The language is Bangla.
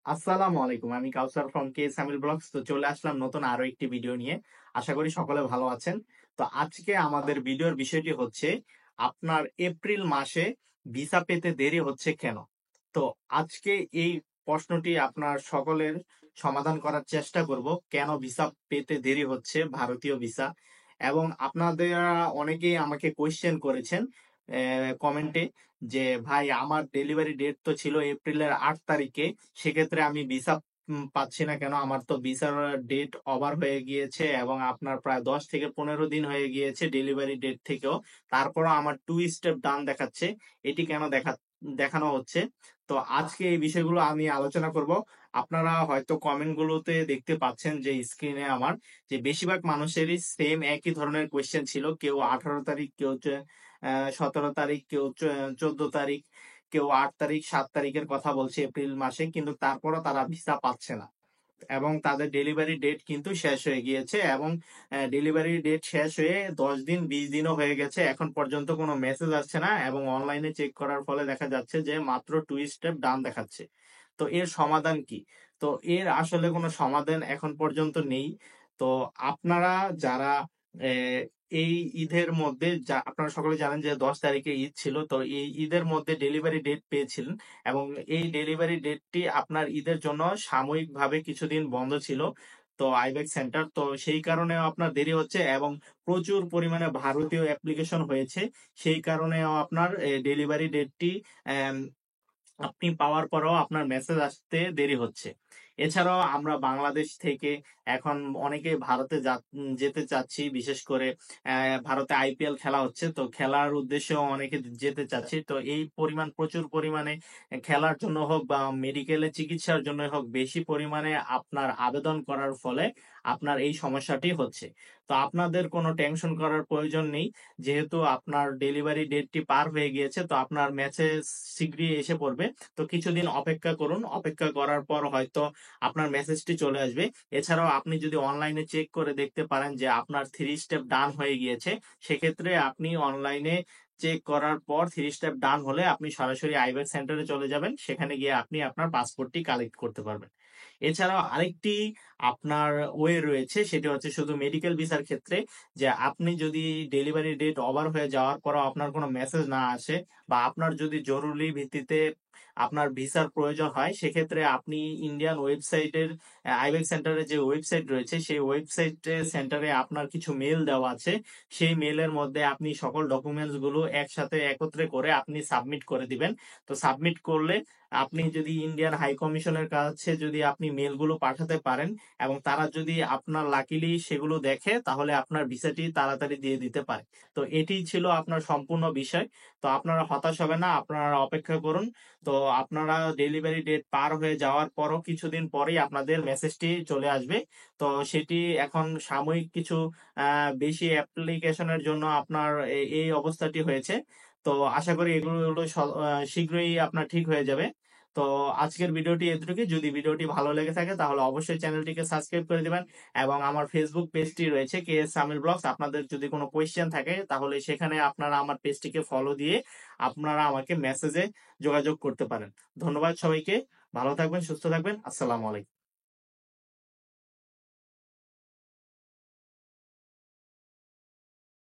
আসসালামু আলাইকুম। আমি কাউসার ফ্রম কে সামিল ব্লগস। তো চলে আসলাম নতুন আরো একটি ভিডিও নিয়ে। আশা করি সকলে ভালো আছেন। তো আজকে আমাদের ভিডিওর বিষয়টি হচ্ছে আপনার এপ্রিল মাসে ভিসা পেতে দেরি হচ্ছে কেন? তো আজকে এই প্রশ্নটি আপনার সকলের সমাধান করার চেষ্টা করব। কেন ভিসা পেতে দেরি হচ্ছে ভারতীয় ভিসা? এবং আপনাদের অনেকেই আমাকে কোয়েশ্চেন করেছেন কমেন্টে যে ভাই আমার ডেলিভারি ডেট তো ছিল এপ্রিলের ৮ তারিখে। সেক্ষেত্রে আমি ভিসা পাচ্ছি না কেন? আমার তো ভিসার ডেট ওভার হয়ে গিয়েছে এবং আপনার প্রায় ১০ থেকে ১৫ দিন হয়ে গিয়েছে ডেলিভারি ডেট থেকেও। তারপরও আমার 2 স্টেপ ডান দেখাচ্ছে। এটি কেন দেখানো হচ্ছে? তো আজকে এই বিষয়গুলো আমি আলোচনা করব। আপনারা হয়তো কমেন্ট গুলোতে দেখতে পাচ্ছেন যে স্ক্রিনে আমার যে বেশিরভাগ মানুষেরই সেম একই ধরনের কোয়েশ্চেন ছিল। কেউ ১৮ তারিখ, কেউ ১৭ তারিখ, কেউ ১৪ তারিখ, কেউ ৮ তারিখ, ৭ তারিখের কথা বলছে এপ্রিল মাসে। কিন্তু তারপরও তারা ভিসা পাচ্ছে না। এবং তাদের ডেলিভারি ডেট কিন্তু শেষ হয়ে গিয়েছে এবং ডেলিভারি ডেট শেষ হয়ে ১০ দিন ২০ দিনও হয়ে গেছে। এখন পর্যন্ত কোনো মেসেজ আসছে না এবং অনলাইনে চেক করার ফলে দেখা যাচ্ছে যে মাত্র 2 স্টেপ ডান দেখাচ্ছে। তো এর সমাধান কি? তো এর আসলে কোনো সমাধান এখন পর্যন্ত নেই। তো আপনারা যারা এ এই ঈদের মধ্যে আপনারা সকলে জানেন যে ১০ তারিখে ঈদ ছিল। তো এই ঈদের মধ্যে ডেলিভারি ডেট পেয়েছিলেন এবং এই ডেলিভারি ডেটটি আপনার ঈদের জন্য সাময়িকভাবে কিছুদিন বন্ধ ছিল। তো আইব্যাক সেন্টার। তো সেই কারণেও আপনার দেরি হচ্ছে এবং প্রচুর পরিমাণে ভারতীয় অ্যাপ্লিকেশন হয়েছে। সেই কারণেও আপনার ডেলিভারি ডেটটি অ্যাম আপনি পাওয়ার পরেও আপনার মেসেজ আসতে দেরি হচ্ছে। এছাড়াও আমরা বাংলাদেশ থেকে এখন অনেকেই ভারতে যেতে চাচ্ছি। বিশেষ করে ভারতে আইপিএল খেলা হচ্ছে। তো খেলার উদ্দেশ্যেও অনেকে যেতে চাচ্ছি। তো এই পরিমাণ প্রচুর পরিমাণে খেলার জন্য হোক বা মেডিকেলে চিকিৎসার জন্য হোক বেশি পরিমাণে আপনার আবেদন করার ফলে আপনার এই সমস্যাটি হচ্ছে। তো আপনাদের কোনো টেনশন করার প্রয়োজন নেই। যেহেতু আপনার ডেলিভারি ডেটটি পার হয়ে গিয়েছে তো আপনার মেসেজ শীঘ্রই এসে পড়বে। তো কিছুদিন অপেক্ষা করুন। অপেক্ষা করার পর হয়তো আপনার মেসেজটি চলে আসবে। এছাড়াও আপনি যদি অনলাইনে চেক করে দেখতে পারেন যে আপনার 3 স্টেপ ডান হয়ে গিয়েছে, সেক্ষেত্রে আপনি অনলাইনে চেক করার পর 3 স্টেপ ডান হলে আপনি সরাসরি আইব্যাক সেন্টারে চলে যাবেন। সেখানে গিয়ে আপনি আপনার পাসপোর্টটি কালেক্ট করতে পারবেন। এছাড়াও আরেকটি আপনার ওয়ে রয়েছে, সেটি হচ্ছে শুধু মেডিকেল ভিসার ক্ষেত্রে যে আপনি যদি ডেলিভারি ডেট ওভার হয়ে যাওয়ার পরও আপনার কোনো মেসেজ না আসে বা আপনার যদি জরুরি ভিত্তিতে আপনার ভিসার প্রয়োজন হয়, সেক্ষেত্রে আপনি ইন্ডিয়ান ওয়েবসাইটের আইবেক সেন্টারের যে ওয়েবসাইট রয়েছে সেই ওয়েবসাইটে সেন্টারে আপনার কিছু মেল দেওয়া আছে। সেই মেলের মধ্যে আপনি সকল ডকুমেন্টস গুলো একসাথে একত্রে করে আপনি সাবমিট করে দিবেন। তো সাবমিট করলে আপনি যদি ইন্ডিয়ান হাই কমিশনের কাছে যদি আপনি মেলগুলো পাঠাতে পারেন এবং তারা যদি আপনার লাকিলি সেগুলো দেখে তাহলে আপনার ভিসাটি তাড়াতাড়ি দিয়ে দিতে পারে। তো এটি ছিল আপনার সম্পূর্ণ বিষয়। তো আপনারা হতাশ হবেন না, আপনারা অপেক্ষা করুন। তো আপনারা ডেলিভারি ডেট পার হয়ে যাওয়ার পরও কিছুদিন পরেই আপনাদের মেসেজটি চলে আসবে। তো সেটি এখন সাময়িক কিছু বেশি অ্যাপ্লিকেশনের জন্য আপনার এই অবস্থাটি হয়েছে। তো আশা করি এগুলো শীঘ্রই আপনার ঠিক হয়ে যাবে। তো আজকের ভিডিওটি এতটুকুই। যদি ভিডিওটি ভালো লেগে থাকে তাহলে অবশ্যই চ্যানেলটিকে সাবস্ক্রাইব করে দিবেন এবং আমার ফেসবুক পেজটি রয়েছে কে এস সামিল ব্লগস। আপনাদের যদি কোনো কোয়েশ্চেন থাকে তাহলে সেখানে আপনারা আমার পেজটিকে ফলো দিয়ে আপনারা আমাকে মেসেজে যোগাযোগ করতে পারেন। ধন্যবাদ সবাইকে। ভালো থাকবেন, সুস্থ থাকবেন। আসসালামু আলাইকুম।